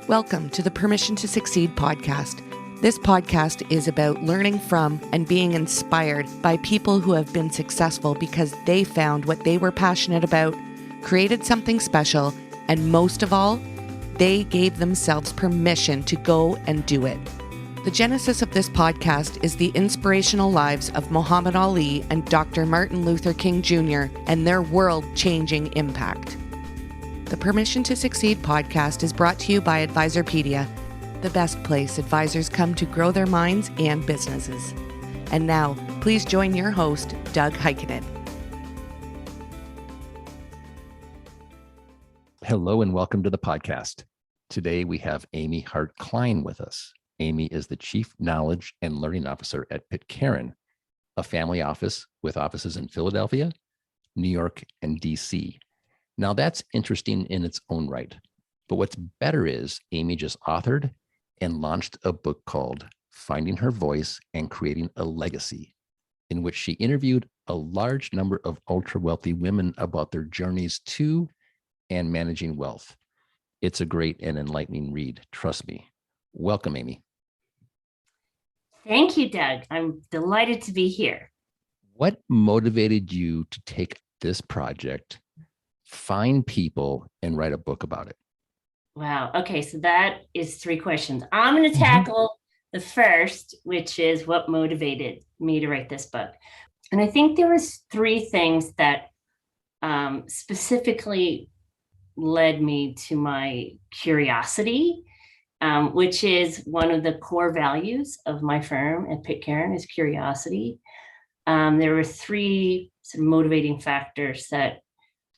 Welcome to the Permission to Succeed podcast. This podcast is about learning from and being inspired by people who have been successful because they found what they were passionate about, created something special, and most of all, they gave themselves permission to go and do it. The genesis of this podcast is the inspirational lives of Muhammad Ali and Dr. Martin Luther King Jr. and their world-changing impact. The Permission to Succeed podcast is brought to you by Advisorpedia, the best place advisors come to grow their minds and businesses. And now, please join your host, Doug Heikkinen. Hello and welcome to the podcast. Today we have Amy Hart Clyne with us. Amy is the Chief Knowledge and Learning Officer at Pitcairn, a family office with offices in Philadelphia, New York, and DC. Now that's interesting in its own right. But what's better is Amy just authored and launched a book called Finding Her Voice and Creating a Legacy, in which she interviewed a large number of ultra-wealthy women about their journeys to and managing wealth. It's a great and enlightening read, trust me. Welcome, Amy. Thank you, Doug. I'm delighted to be here. What motivated you to take this project, find people, and write a book about it? Wow. Okay, so that is three questions. I'm going to tackle the first, which is what motivated me to write this book. And I think there was three things that specifically led me to my curiosity, which is one of the core values of my firm at Pitcairn is curiosity. There were three sort of motivating factors that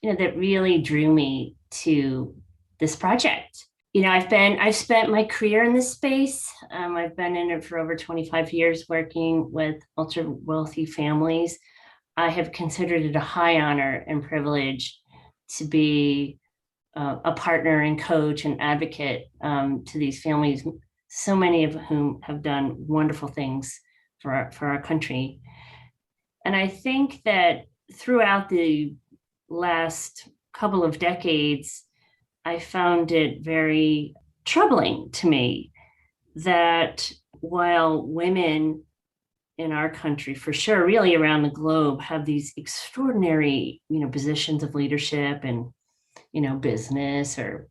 really drew me to this project. I've spent my career in this space. I've been in it for over 25 years working with ultra wealthy families. I have considered it a high honor and privilege to be a partner and coach and advocate to these families, so many of whom have done wonderful things for our country. And I think that throughout the last couple of decades, I found it very troubling to me that while women in our country, for sure, really around the globe, have these extraordinary, positions of leadership and, business or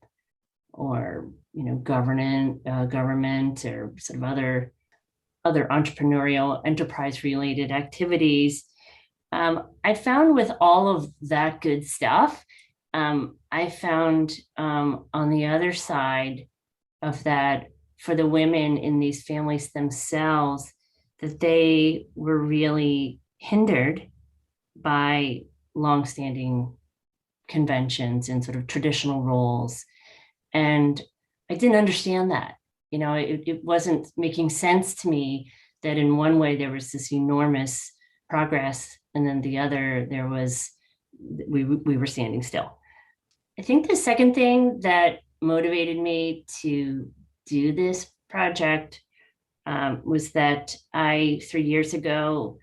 government or sort of other entrepreneurial enterprise related activities. I found with all of that good stuff, I found on the other side of that, for the women in these families themselves, that they were really hindered by longstanding conventions and sort of traditional roles. And I didn't understand that. It wasn't making sense to me that in one way there was this enormous progress, and then the other, we were standing still. I think the second thing that motivated me to do this project was that I, 3 years ago,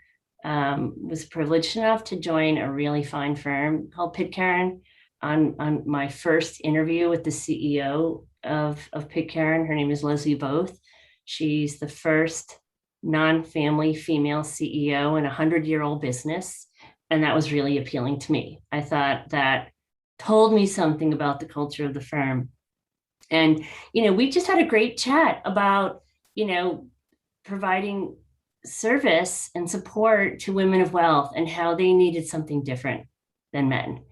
was privileged enough to join a really fine firm called Pitcairn. On my first interview with the CEO of Pitcairn, her name is Leslie Both. She's the first non-family female CEO in a 100-year-old business. And that was really appealing to me. I thought that told me something about the culture of the firm. And, we just had a great chat about, providing service and support to women of wealth and how they needed something different than men.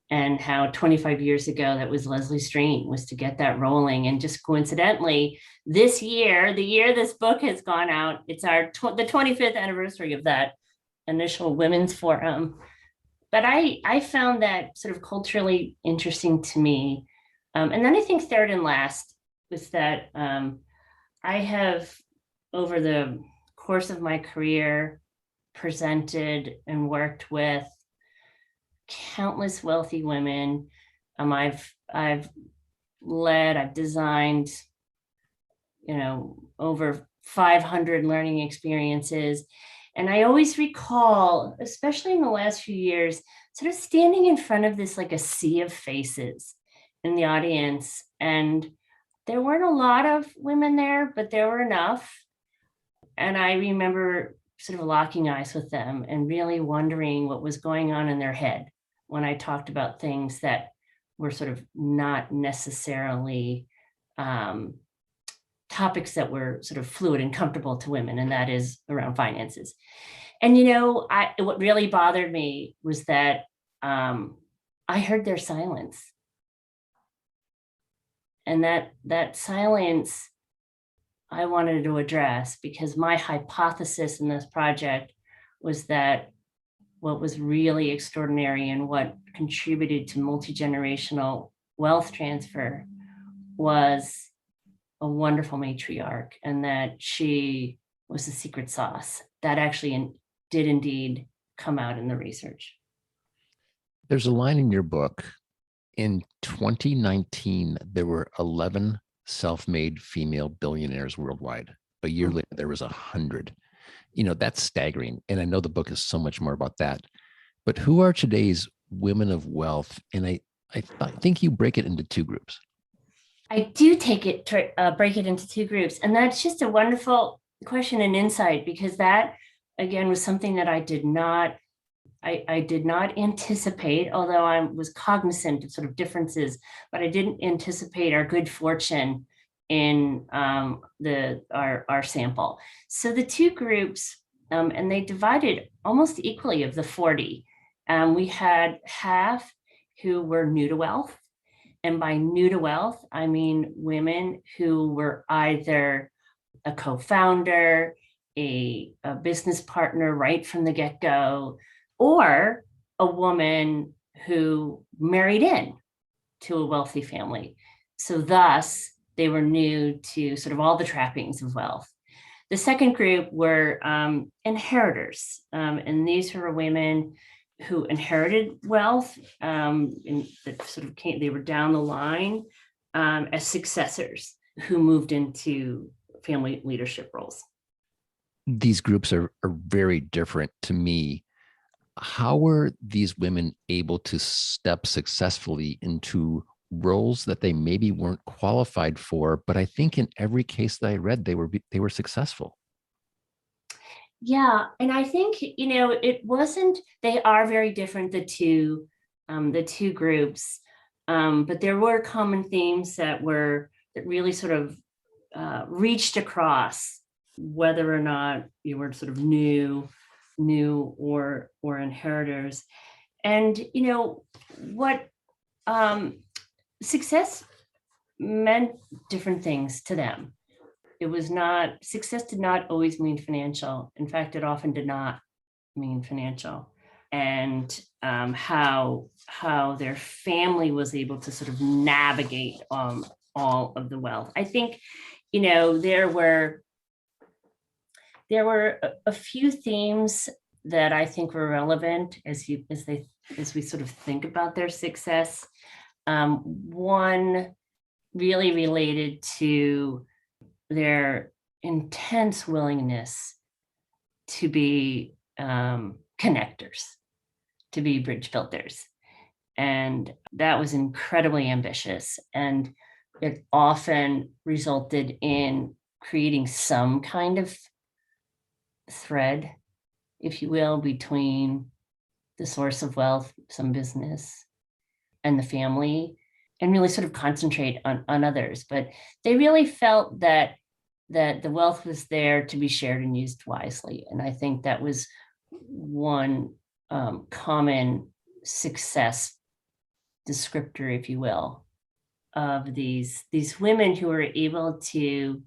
And how 25 years ago, that was Leslie's dream, was to get that rolling. And just coincidentally, this year, the year this book has gone out, it's the 25th anniversary of that initial women's forum. But I found that sort of culturally interesting to me. And then I think third and last was that I have, over the course of my career, presented and worked with countless wealthy women. I've designed, over 500 learning experiences. And I always recall, especially in the last few years, sort of standing in front of this, like a sea of faces in the audience. And There weren't a lot of women there, but there were enough. And I remember sort of locking eyes with them and really wondering what was going on in their head when I talked about things that were sort of not necessarily topics that were sort of fluid and comfortable to women, and that is around finances. And, what really bothered me was that I heard their silence. And that silence I wanted to address, because my hypothesis in this project was that what was really extraordinary and what contributed to multi-generational wealth transfer was a wonderful matriarch, and that she was the secret sauce that actually did indeed come out in the research. There's a line in your book. In 2019, there were 11 self-made female billionaires worldwide. A year later, there was 100. That's staggering. And I know the book is so much more about that. But who are today's women of wealth? And I think you break it into two groups. I do break it into two groups. And that's just a wonderful question and insight, because that, again, was something that I did not anticipate, although I was cognizant of sort of differences, but I didn't anticipate our good fortune in our sample. So the two groups, and they divided almost equally of the 40. We had half who were new to wealth. And by new to wealth, I mean women who were either a co-founder, a business partner right from the get-go, or a woman who married in to a wealthy family. So thus, they were new to sort of all the trappings of wealth. The second group were inheritors. And these were women who inherited wealth, and that sort of they were down the line as successors who moved into family leadership roles. These groups are very different to me. How were these women able to step successfully into roles that they maybe weren't qualified for? But I think in every case that I read, they were successful. Yeah, and I think they are very different, the two groups, but there were common themes that really sort of reached across, whether or not you were sort of new or inheritors. And what success meant different things to them. Success did not always mean financial. In fact, it often did not mean financial. And how their family was able to sort of navigate all of the wealth. I think, there were a few themes that I think were relevant as we sort of think about their success. One really related to their intense willingness to be connectors, to be bridge builders. And that was incredibly ambitious. And it often resulted in creating some kind of thread, if you will, between the source of wealth, some business, and the family, and really sort of concentrate on others. But they really felt that the wealth was there to be shared and used wisely. And I think that was one common success descriptor, if you will, of these women who were able to,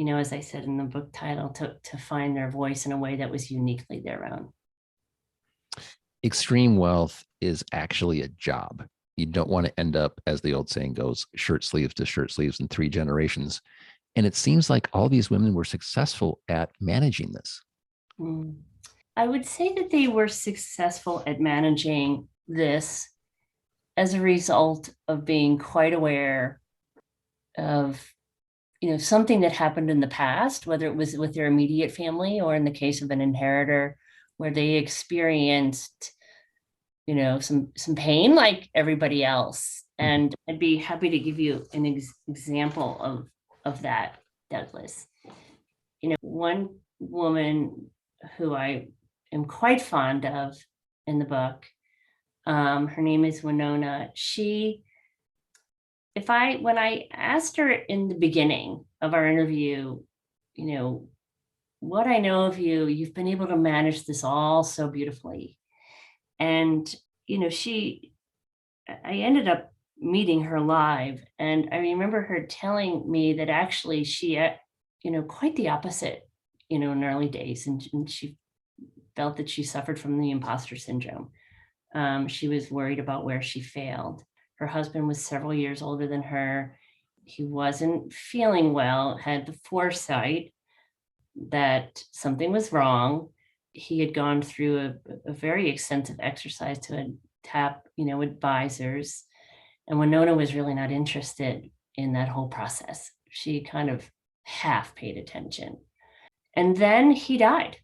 as I said in the book title, to find their voice in a way that was uniquely their own. Extreme wealth is actually a job. You don't want to end up, as the old saying goes, shirt sleeves to shirt sleeves in 3 generations. And it seems like all these women were successful at managing this. I would say that they were successful at managing this as a result of being quite aware of, something that happened in the past, whether it was with their immediate family or in the case of an inheritor, where they experienced, some pain like everybody else, And I'd be happy to give you an example of that, Douglas. One woman who I am quite fond of in the book, her name is Winona. When I asked her in the beginning of our interview, what I know of you, you've been able to manage this all so beautifully. And, I ended up meeting her live. And I remember her telling me that actually she, quite the opposite, in the early days. And she felt that she suffered from the imposter syndrome. She was worried about where she failed. Her husband was several years older than her. He wasn't feeling well, had the foresight that something was wrong. He had gone through a very extensive exercise to tap, advisors. And Winona was really not interested in that whole process. She kind of half paid attention. And then he died.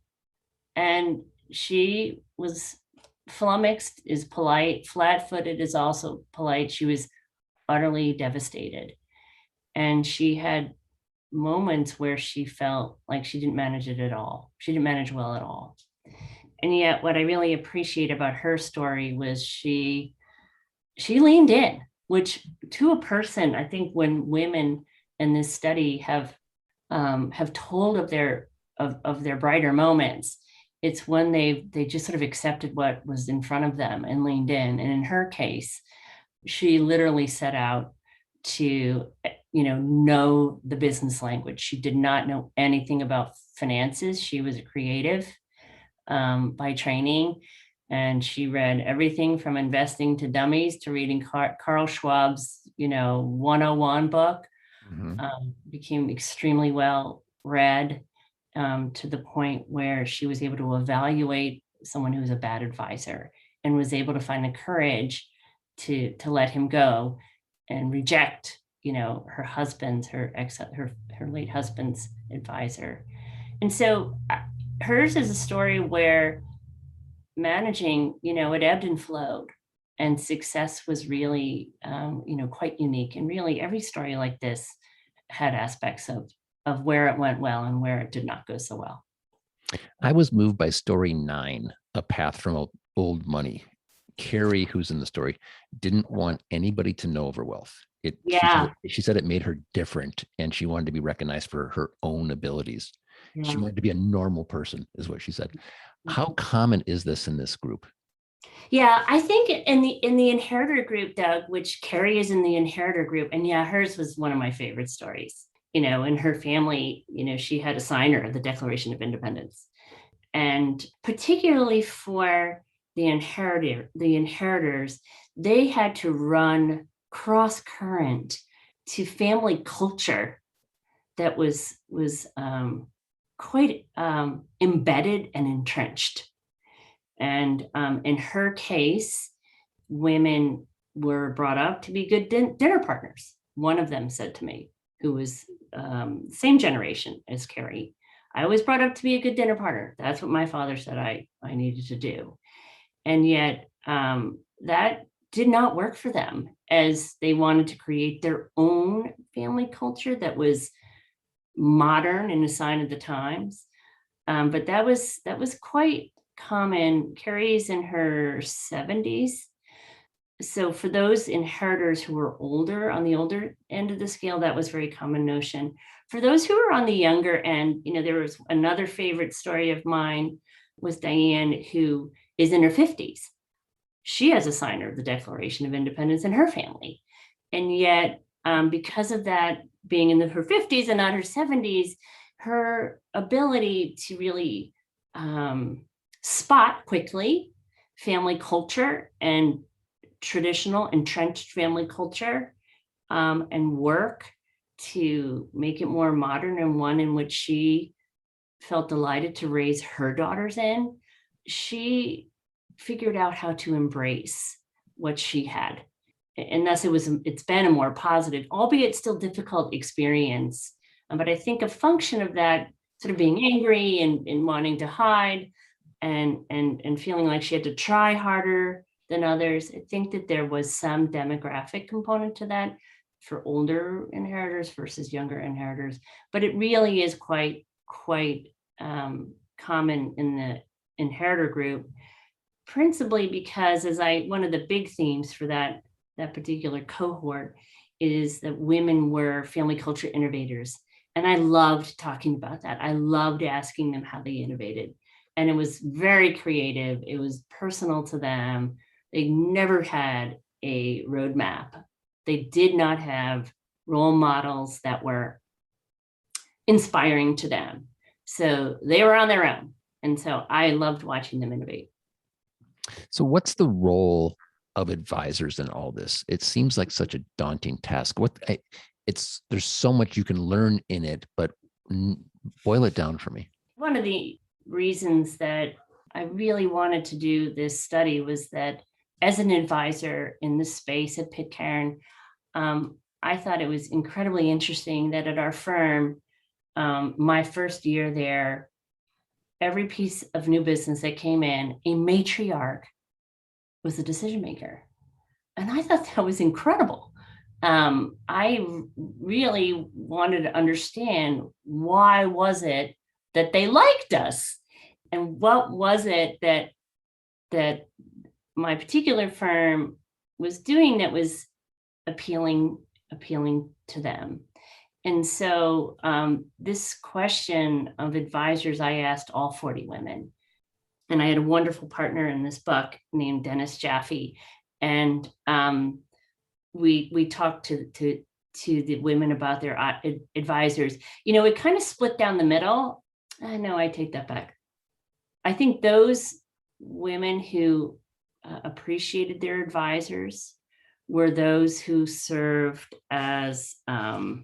And she was flummoxed, is polite, flat-footed is also polite. She was utterly devastated. And she had moments where she felt like she didn't manage it at all. She didn't manage well at all. And yet what I really appreciate about her story was she leaned in, which to a person, I think when women in this study have told of their brighter moments, it's when they just sort of accepted what was in front of them and leaned in. And in her case, she literally set out to, know the business language. She did not know anything about finances. She was a creative by training. And she read everything from Investing to Dummies to reading Carl Schwab's, 101 book. Became extremely well read to the point where she was able to evaluate someone who was a bad advisor and was able to find the courage to let him go and reject, her husband's, her late husband's advisor. And so hers is a story where managing, it ebbed and flowed, and success was really, quite unique. And really every story like this had aspects of where it went well and where it did not go so well. I was moved by story 9, A Path from Old Money. Carrie, who's in the story, didn't want anybody to know of her wealth. She said it made her different, and she wanted to be recognized for her own abilities. Yeah. She wanted to be a normal person, is what she said. How common is this in this group? Yeah, I think in the inheritor group, Doug, which Carrie is in the inheritor group, and hers was one of my favorite stories. In her family, she had a signer of the Declaration of Independence. And particularly for the inheritors, they had to run cross current to family culture that was quite embedded and entrenched. And in her case, women were brought up to be good dinner partners. One of them said to me, who was same generation as Carrie, I was brought up to be a good dinner partner. That's what my father said I needed to do. And yet that did not work for them, as they wanted to create their own family culture that was modern and a sign of the times. But that was quite common. Carrie's in her 70s. So for those inheritors who were older, on the older end of the scale, that was a very common notion. For those who were on the younger end, there was another favorite story of mine was Diane, who is in her 50s. She has a signer of the Declaration of Independence in her family. And yet, because of that being in her 50s and not her 70s, her ability to really spot quickly family culture and traditional entrenched family culture and work to make it more modern, and one in which she felt delighted to raise her daughters in. She figured out how to embrace what she had. And thus it's been a more positive, albeit still difficult experience. But I think a function of that sort of being angry and wanting to hide and feeling like she had to try harder than others. I think that there was some demographic component to that for older inheritors versus younger inheritors, but it really is quite common in the inheritor group, principally because one of the big themes for that particular cohort is that women were family culture innovators. And I loved talking about that. I loved asking them how they innovated. And it was very creative. It was personal to them. They never had a roadmap. They did not have role models that were inspiring to them. So they were on their own. And so I loved watching them innovate. So what's the role of advisors in all this? It seems like such a daunting task. There's so much you can learn in it, but boil it down for me. One of the reasons that I really wanted to do this study was that as an advisor in this space at Pitcairn, I thought it was incredibly interesting that at our firm, my first year there, every piece of new business that came in, a matriarch was the decision maker. And I thought that was incredible. I really wanted to understand why was it that they liked us, and what was it that my particular firm was doing that was appealing to them. And so this question of advisors, I asked all 40 women. And I had a wonderful partner in this book named Dennis Jaffe. And we talked to the women about their advisors. It kind of split down the middle. No, I take that back. I think those women who appreciated their advisors were those who served as a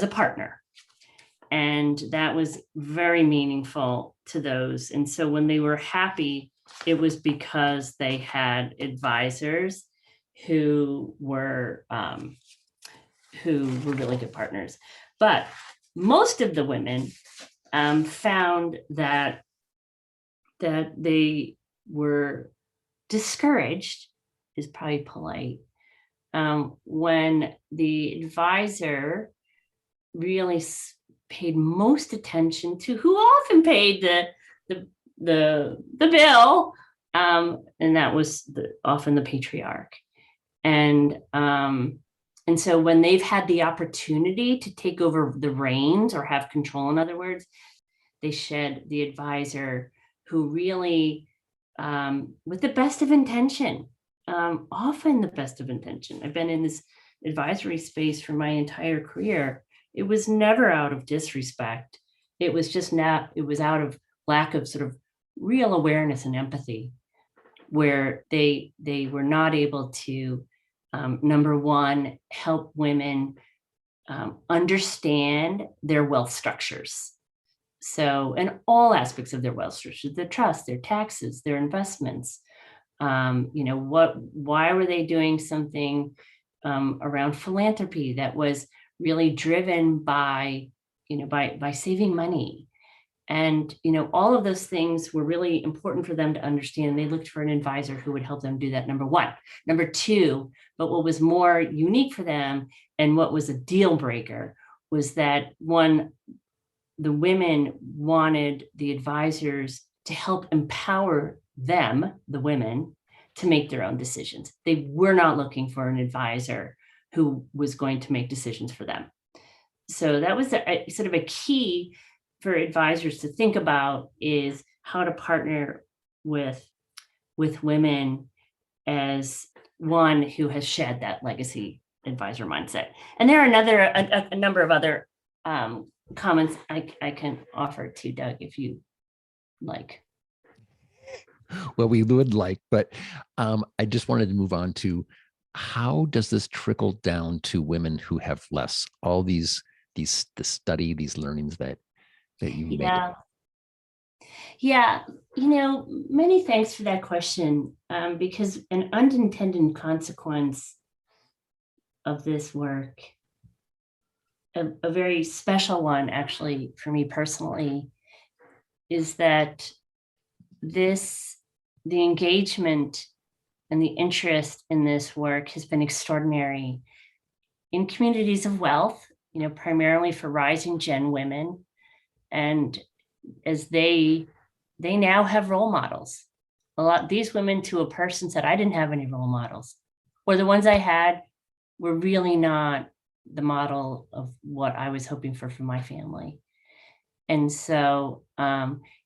partner. And that was very meaningful to those. And so when they were happy, it was because they had advisors who were really good partners. But most of the women found that they were discouraged, is probably polite, when the advisor really paid most attention to who often paid the bill, and that was often the patriarch. And so when they've had the opportunity to take over the reins or have control, in other words, they shed the advisor who really, with the best of intention, often the best of intention. I've been in this advisory space for my entire career. It was never out of disrespect. It was out of lack of sort of real awareness and empathy, where they were not able to, number one, help women understand their wealth structures. So, in all aspects of their wealth structures, their trust, their taxes, their investments, why were they doing something around philanthropy that was really driven by saving money. And, all of those things were really important for them to understand. They looked for an advisor who would help them do that, number one. Number two, but what was more unique for them and what was a deal breaker was that, one, the women wanted the advisors to help empower them, the women, to make their own decisions. They were not looking for an advisor who was going to make decisions for them. So that was sort of a key for advisors to think about, is how to partner with women as one who has shed that legacy advisor mindset. And there are a number of other comments I can offer to Doug if you like. Well, we would like, but I just wanted to move on to, how does this trickle down to women who have less? All the study, these learnings that you made. Yeah. Many thanks for that question, because an unintended consequence of this work, a very special one actually for me personally, is that this the engagement and the interest in this work has been extraordinary in communities of wealth, primarily for rising Gen women. And as they now have role models. These women to a person said, I didn't have any role models, or the ones I had were really not the model of what I was hoping for my family. And so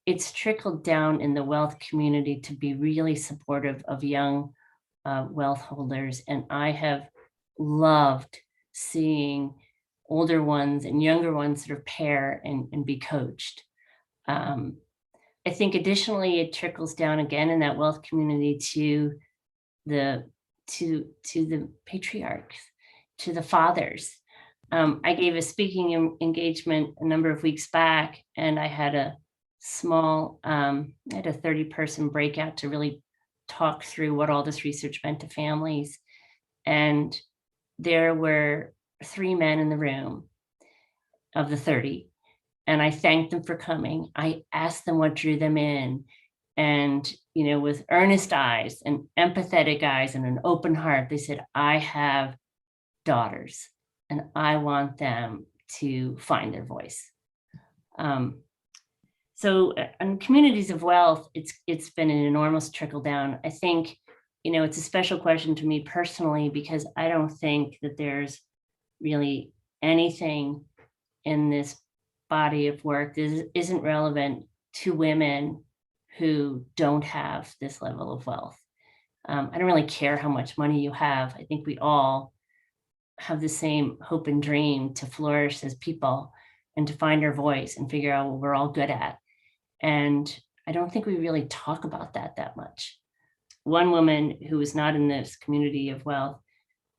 it's trickled down in the wealth community to be really supportive of young wealth holders. And I have loved seeing older ones and younger ones sort of pair and be coached. I think additionally, it trickles down again in that wealth community to the patriarchs, to the fathers. I gave a speaking engagement a number of weeks back, and I had a small, I had a 30-person breakout to really talk through what all this research meant to families. And there were 3 men in the room of the 30. And I thanked them for coming. I asked them what drew them in. And, with earnest eyes and empathetic eyes and an open heart, they said, I have daughters and I want them to find their voice. So in communities of wealth, it's been an enormous trickle down. I think, it's a special question to me personally, because I don't think that there's really anything in this body of work that isn't relevant to women who don't have this level of wealth. I don't really care how much money you have. I think we all have the same hope and dream to flourish as people and to find our voice and figure out what we're all good at. And I don't think we really talk about that much. One woman who was not in this community of wealth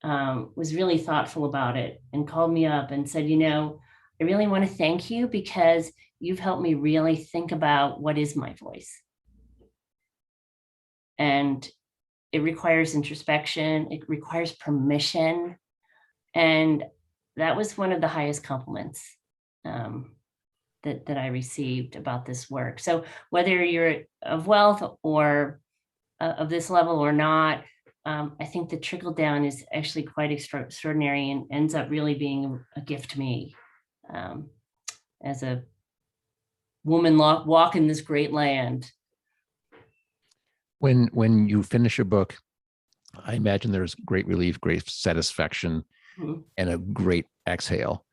was really thoughtful about it and called me up and said, I really want to thank you because you've helped me really think about what is my voice. And it requires introspection. It requires permission. And that was one of the highest compliments that I received about this work. So whether you're of wealth or of this level or not, I think the trickle down is actually quite extraordinary and ends up really being a gift to me. As a woman walking this great land. When you finish a book, I imagine there's great relief, great satisfaction, and a great exhale,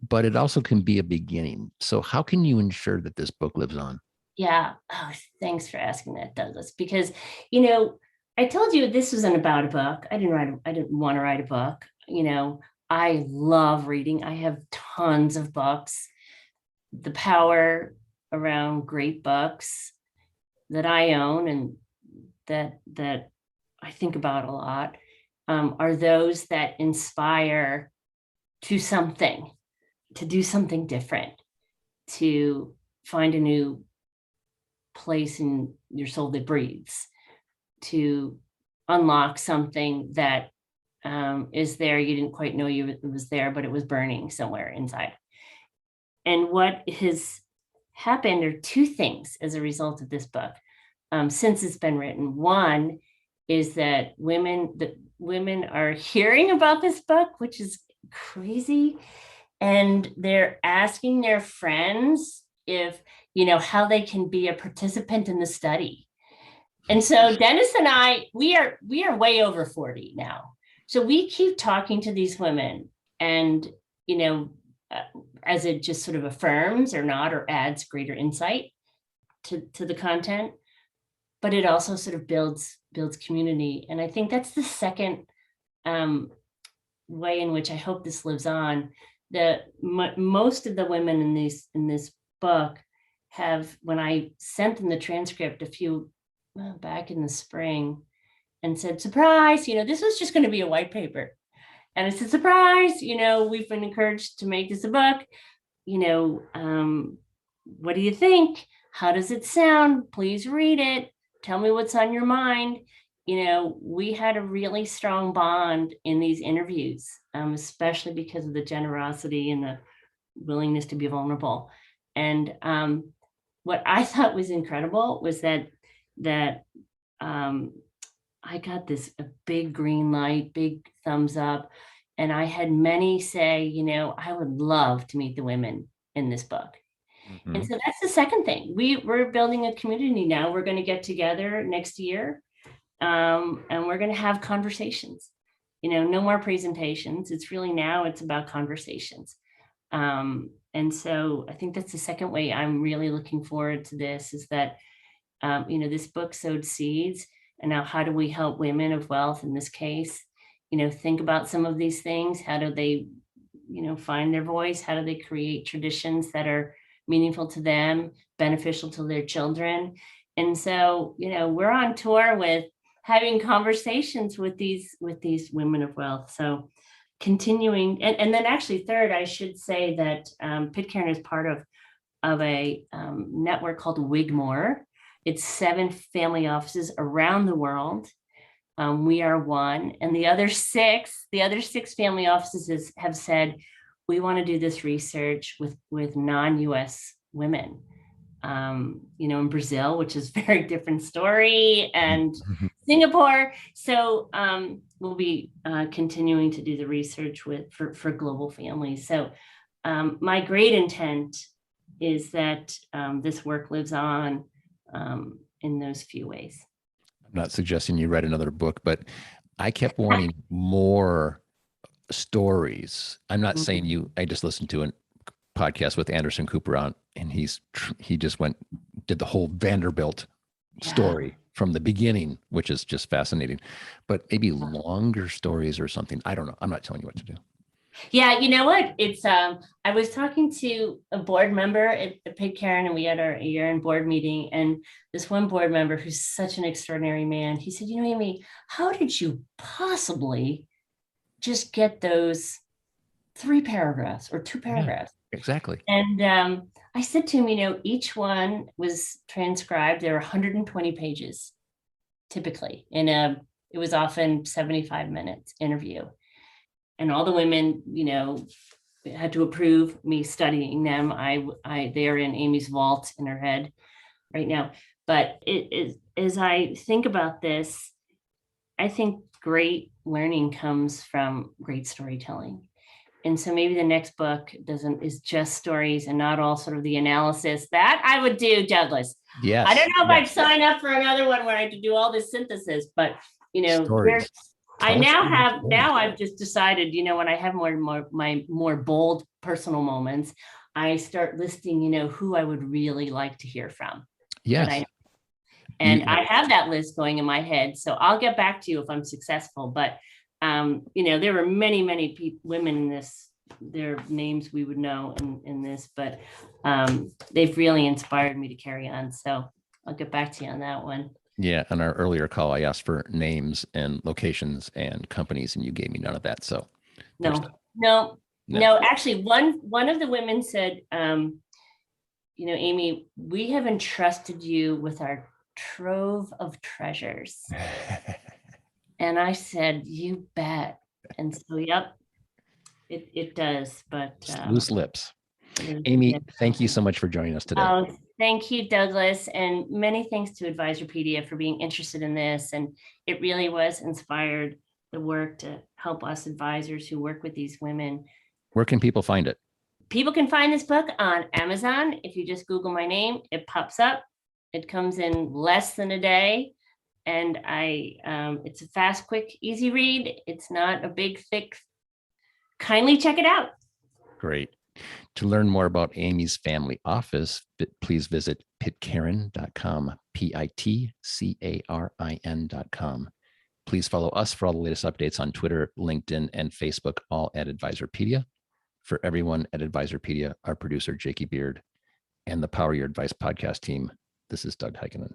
but it also can be a beginning. So how can you ensure that this book lives on? Yeah. Oh, thanks for asking that, Douglas, because, I told you this wasn't about a book. I didn't want to write a book. I love reading. I have tons of books. The power around great books that I own and that I think about a lot are those that inspire to do something different, to find a new place in your soul that breathes, to unlock something that is there. You didn't quite know it was there, but it was burning somewhere inside. And what has happened are 2 things as a result of this book since it's been written. One is that women are hearing about this book, which is crazy. And they're asking their friends if, how they can be a participant in the study. And so Dennis and I, we are way over 40 now. So we keep talking to these women and, as it just sort of affirms or not, or adds greater insight to the content, but it also sort of builds community. And I think that's the second way in which I hope this lives on. Most of the women in this book have, when I sent them the transcript back in the spring and said, surprise, this was just going to be a white paper. And I said, surprise, we've been encouraged to make this a book. What do you think? How does it sound? Please read it. Tell me what's on your mind. We had a really strong bond in these interviews, especially because of the generosity and the willingness to be vulnerable. And what I thought was incredible was that I got a big green light, big thumbs up. And I had many say, I would love to meet the women in this book. And so that's the second thing. We're building a community now. We're going to get together next year, and we're going to have conversations. No more presentations. It's about conversations. And so I think that's the second way I'm really looking forward to this, is that, this book sowed seeds. And now how do we help women of wealth in this case, think about some of these things? How do they, find their voice? How do they create traditions that are meaningful to them, beneficial to their children? And so, we're on tour with having conversations with these women of wealth. So continuing, and then actually third, I should say that Pitcairn is part of a network called Wigmore. It's 7 family offices around the world. We are one, and the other six family offices have said, we want to do this research with non-US women. In Brazil, which is a very different story, and Singapore. So we'll be continuing to do the research for global families. So my great intent is that this work lives on in those few ways. I'm not suggesting you write another book, but I kept wanting more stories. I'm not saying you, I just listened to a podcast with Anderson Cooper on, and he just did the whole Vanderbilt story from the beginning, which is just fascinating, but maybe longer stories or something. I don't know. I'm not telling you what to do. Yeah, you know what? It's I was talking to a board member at Pitcairn, and we had our year-end board meeting, and this one board member, who's such an extraordinary man, he said, Amy, how did you possibly just get those 3 paragraphs or 2 paragraphs? Yeah, exactly. And I said to him, each one was transcribed. There were 120 pages, typically, it was often 75 minutes interview. And all the women, had to approve me studying them. They're in Amy's vault in her head right now. But as I think about this, I think great learning comes from great storytelling. And so maybe the next book is just stories and not all sort of the analysis that I would do, Douglas. Yes. I don't know if I'd sign up for another one where I had to do all this synthesis, but stories. Now I've just decided, when I have my more bold personal moments, I start listing, who I would really like to hear from. Yes. I have that list going in my head. So I'll get back to you if I'm successful. But, there were many, many women in this, their names we would know in this, but they've really inspired me to carry on. So I'll get back to you on that one. Yeah. On our earlier call, I asked for names and locations and companies, and you gave me none of that. So no. Actually, one of the women said, Amy, we have entrusted you with our trove of treasures. And I said, you bet. And so, yep, it does. But loose lips. Amy, thank you so much for joining us today. Oh, thank you, Douglas. And many thanks to Advisorpedia for being interested in this. And it really was inspired the work to help us advisors who work with these women. Where can people find it? People can find this book on Amazon. If you just Google my name, it pops up. It comes in less than a day. And it's a fast, quick, easy read. It's not a big, thick. Kindly check it out. Great. To learn more about Amy's family office, please visit pitcairn.com, pitcarin.com. Please follow us for all the latest updates on Twitter, LinkedIn, and Facebook, all at Advisorpedia. For everyone at Advisorpedia, our producer, Jakey Beard, and the Power Your Advice podcast team, this is Doug Heikkinen.